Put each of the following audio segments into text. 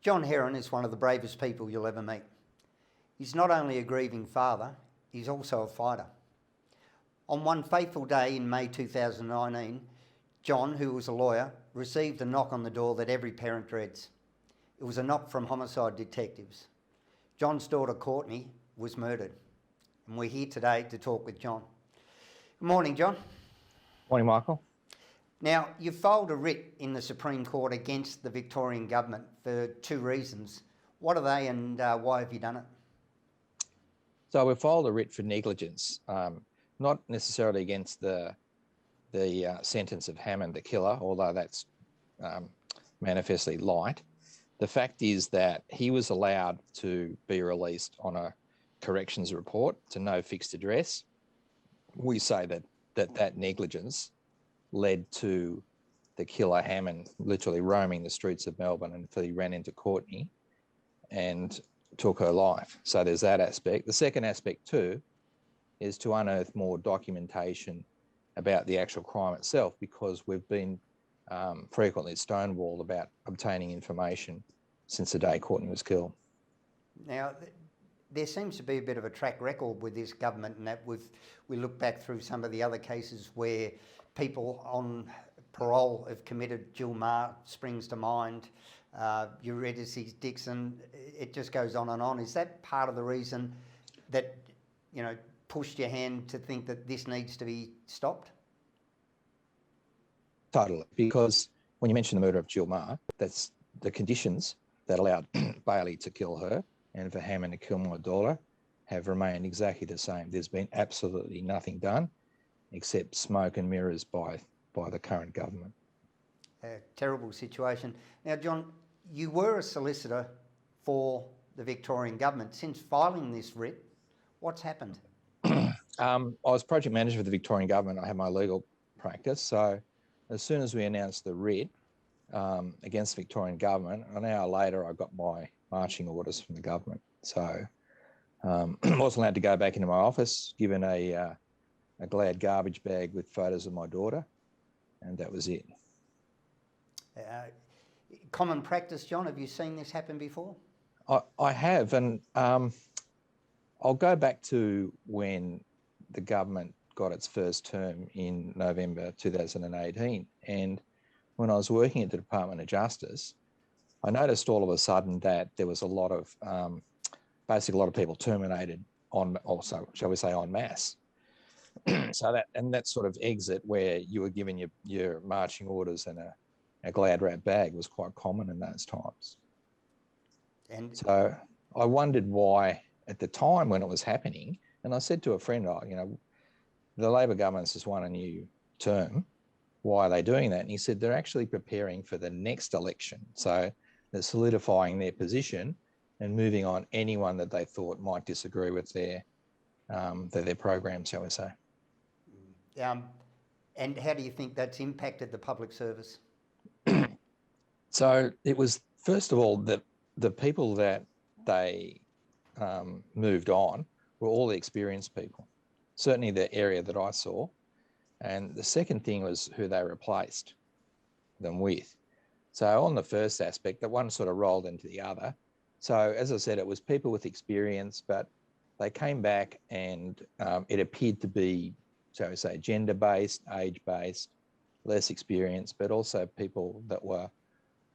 John Herron is one of the bravest people you'll ever meet. He's not only a grieving father, he's also a fighter. On one fateful day in May 2019, John, who was a lawyer, received a knock on the door that every parent dreads. It was a knock from homicide detectives. John's daughter Courtney was murdered, and we're here today to talk with John. Good morning, John. Morning, Michael. Now, you've filed a writ in the Supreme Court against the Victorian Government for two reasons. What are they and why have you done it? So we filed a writ for negligence, not necessarily against the sentence of Hammond, the killer, although that's manifestly light. The fact is that he was allowed to be released on a corrections report to no fixed address. We say that negligence led to the killer Hammond literally roaming the streets of Melbourne until he ran into Courtney and took her life. So there's that aspect. The second aspect too is to unearth more documentation about the actual crime itself, because we've been frequently stonewalled about obtaining information since the day Courtney was killed. Now, there seems to be a bit of a track record with this government, and that we look back through some of the other cases where people on parole have committed. Jill Maher springs to mind, Eurydice Dixon, it just goes on and on. Is that part of the reason that, pushed your hand to think that this needs to be stopped? Totally, because when you mention the murder of Jill Maher, that's the conditions that allowed Bailey to kill her and for Hammond to kill my daughter have remained exactly the same. There's been absolutely nothing done except smoke and mirrors by the current government. A terrible situation. Now, John, you were a solicitor for the Victorian Government. Since filing this writ, what's happened? I was project manager for the Victorian Government. I had my legal practice. So as soon as we announced the writ against the Victorian Government, an hour later I got my marching orders from the government. So I wasn't allowed to go back into my office, given a Glad garbage bag with photos of my daughter, and that was it. Common practice, John, have you seen this happen before? I have, and I'll go back to when the government got its first term in November 2018, and when I was working at the Department of Justice, I noticed all of a sudden that there was a lot of, basically a lot of people terminated shall we say, en masse. So that sort of exit where you were given your marching orders and a Glad wrap bag was quite common in those times. And so I wondered why at the time when it was happening, and I said to a friend, the Labor government's just won a new term. Why are they doing that? And he said they're actually preparing for the next election. So they're solidifying their position and moving on anyone that they thought might disagree with their program, shall we say. And how do you think that's impacted the public service? So it was, first of all, the people that they moved on were all the experienced people, certainly the area that I saw. And the second thing was who they replaced them with. So on the first aspect, that one sort of rolled into the other. So as I said, it was people with experience, but they came back and it appeared to be, shall we say, gender-based, age-based, less experienced, but also people that were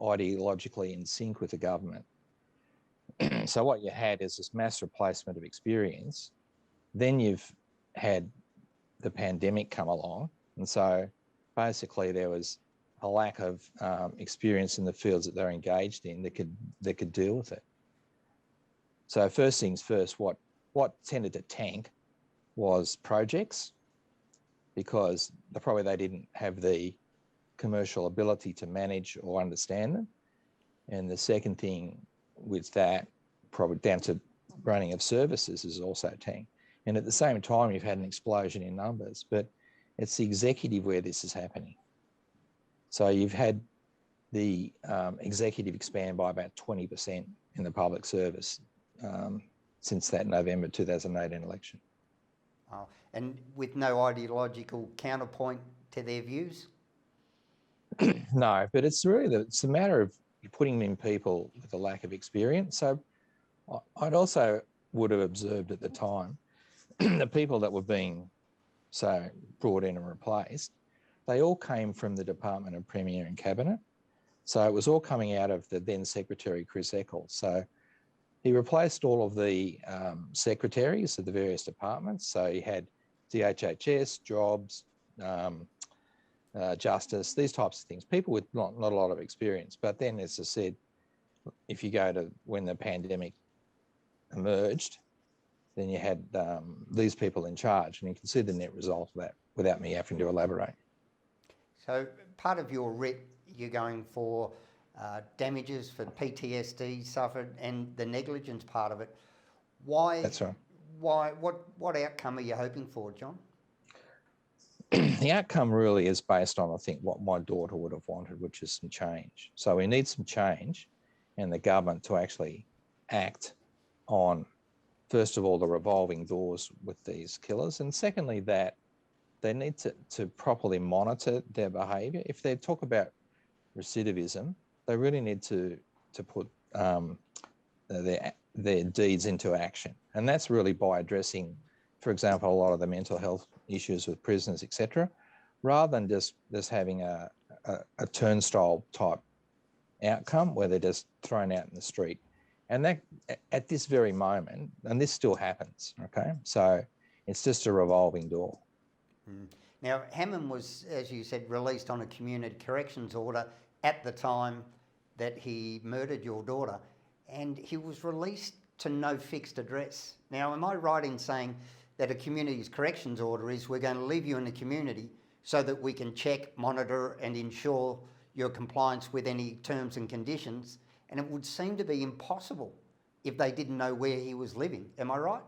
ideologically in sync with the government. So what you had is this mass replacement of experience. Then you've had the pandemic come along. And so basically there was a lack of experience in the fields that they're engaged in that could deal with it. So first things first, what tended to tank was projects, because they didn't have the commercial ability to manage or understand them. And the second thing with that, probably down to running of services, is also tanked. And at the same time, you've had an explosion in numbers, but it's the executive where this is happening. So you've had the executive expand by about 20% in the public service since that November 2018 election. Oh, and with no ideological counterpoint to their views? No, but it's really it's a matter of you're putting in people with a lack of experience. So I'd also would have observed at the time the people that were being brought in and replaced, they all came from the Department of Premier and Cabinet. So it was all coming out of the then Secretary, Chris Eccles. So he replaced all of the secretaries of the various departments. So he had DHHS, Jobs, Justice, these types of things, people with not a lot of experience. But then, as I said, if you go to when the pandemic emerged, then you had these people in charge, and you can see the net result of that without me having to elaborate. So part of your writ, you're going for damages for PTSD suffered and the negligence part of it. Why? That's right. Why? What outcome are you hoping for, John? The outcome really is based on, I think, what my daughter would have wanted, which is some change. So we need some change and the government to actually act on, first of all, the revolving doors with these killers, and secondly, that they need to properly monitor their behaviour. If they talk about recidivism, they really need to put their deeds into action. And that's really by addressing, for example, a lot of the mental health issues with prisoners, etc., rather than just having a turnstile type outcome where they're just thrown out in the street. And that, at this very moment, and this still happens, okay? So it's just a revolving door. Now, Hammond was, as you said, released on a community corrections order at the time that he murdered your daughter, and he was released to no fixed address. Now, am I right in saying that a community corrections order is we're going to leave you in the community so that we can check, monitor and ensure your compliance with any terms and conditions, and it would seem to be impossible if they didn't know where he was living. Am I right?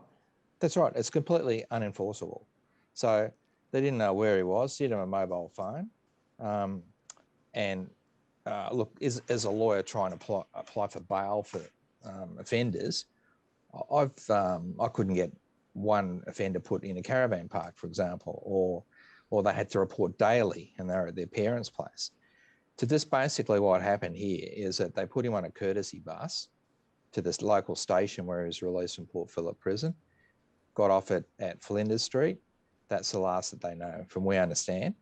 That's right. It's completely unenforceable. So they didn't know where he was. He didn't have a mobile phone. Look, as a lawyer trying to apply for bail for offenders, I couldn't get one offender put in a caravan park, for example, or they had to report daily and they're at their parents' place. So just basically what happened here is that they put him on a courtesy bus to this local station where he was released from Port Phillip Prison, got off at Flinders Street. That's the last that they know, from what we understand.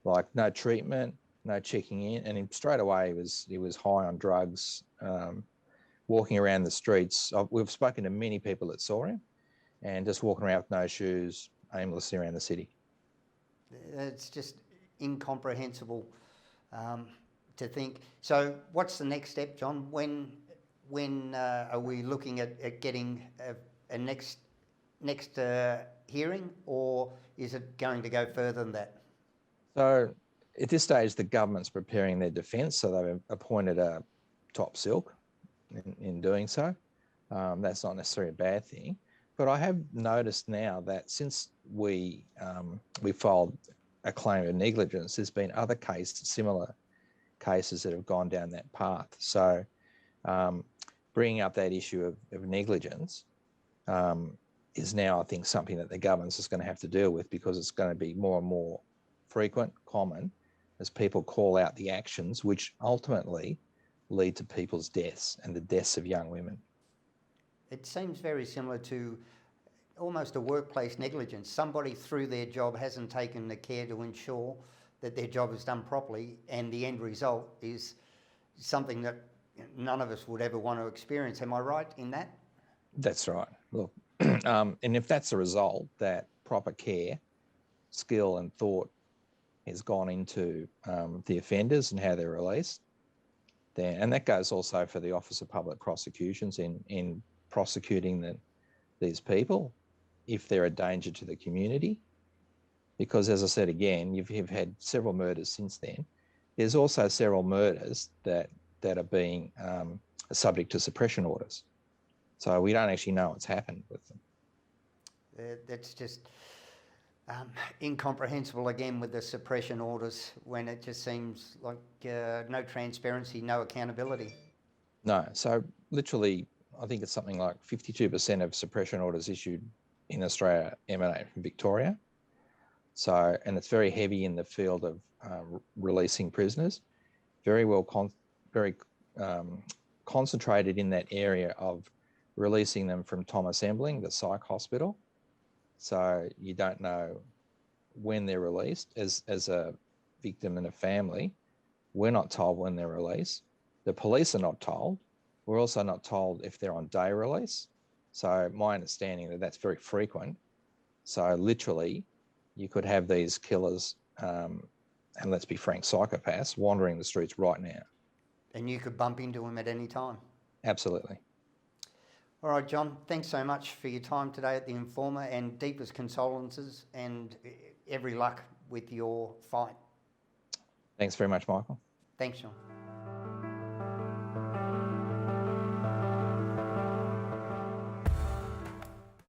Like no treatment, no checking in, and straight away he was high on drugs, walking around the streets. We've spoken to many people that saw him, and just walking around with no shoes, aimlessly around the city. It's just incomprehensible to think. So what's the next step, John? When are we looking at getting a next hearing, or is it going to go further than that? So at this stage, the government's preparing their defence, so they've appointed a top silk in doing so. That's not necessarily a bad thing. But I have noticed now that since we filed a claim of negligence, there's been other similar cases that have gone down that path. So bringing up that issue of negligence is now, I think, something that the government's just going to have to deal with, because it's going to be more and more frequent, common, as people call out the actions which ultimately lead to people's deaths and the deaths of young women. It seems very similar to almost a workplace negligence. Somebody through their job hasn't taken the care to ensure that their job is done properly, and the end result is something that none of us would ever want to experience. Am I right in that? That's right. Look, and if that's the result, that proper care, skill and thought has gone into the offenders and how they're released, then, and that goes also for the Office of Public Prosecutions in prosecuting these people if they're a danger to the community. Because, as I said again, you've had several murders since then. There's also several murders that are being subject to suppression orders. So we don't actually know what's happened with them. That's just incomprehensible again with the suppression orders, when it just seems like no transparency, no accountability. No, so literally I think it's something like 52% of suppression orders issued in Australia emanate from Victoria. So, and it's very heavy in the field of releasing prisoners, very concentrated in that area of releasing them from Tom Assembling, the psych hospital. So you don't know when they're released. As a victim and a family, we're not told when they're released. The police are not told. We're also not told if they're on day release. So my understanding that that's very frequent. So literally, you could have these killers, and let's be frank, psychopaths, wandering the streets right now. And you could bump into them at any time. Absolutely. All right, John, thanks so much for your time today at The Informer, and deepest condolences and every luck with your fight. Thanks very much, Michael. Thanks, John.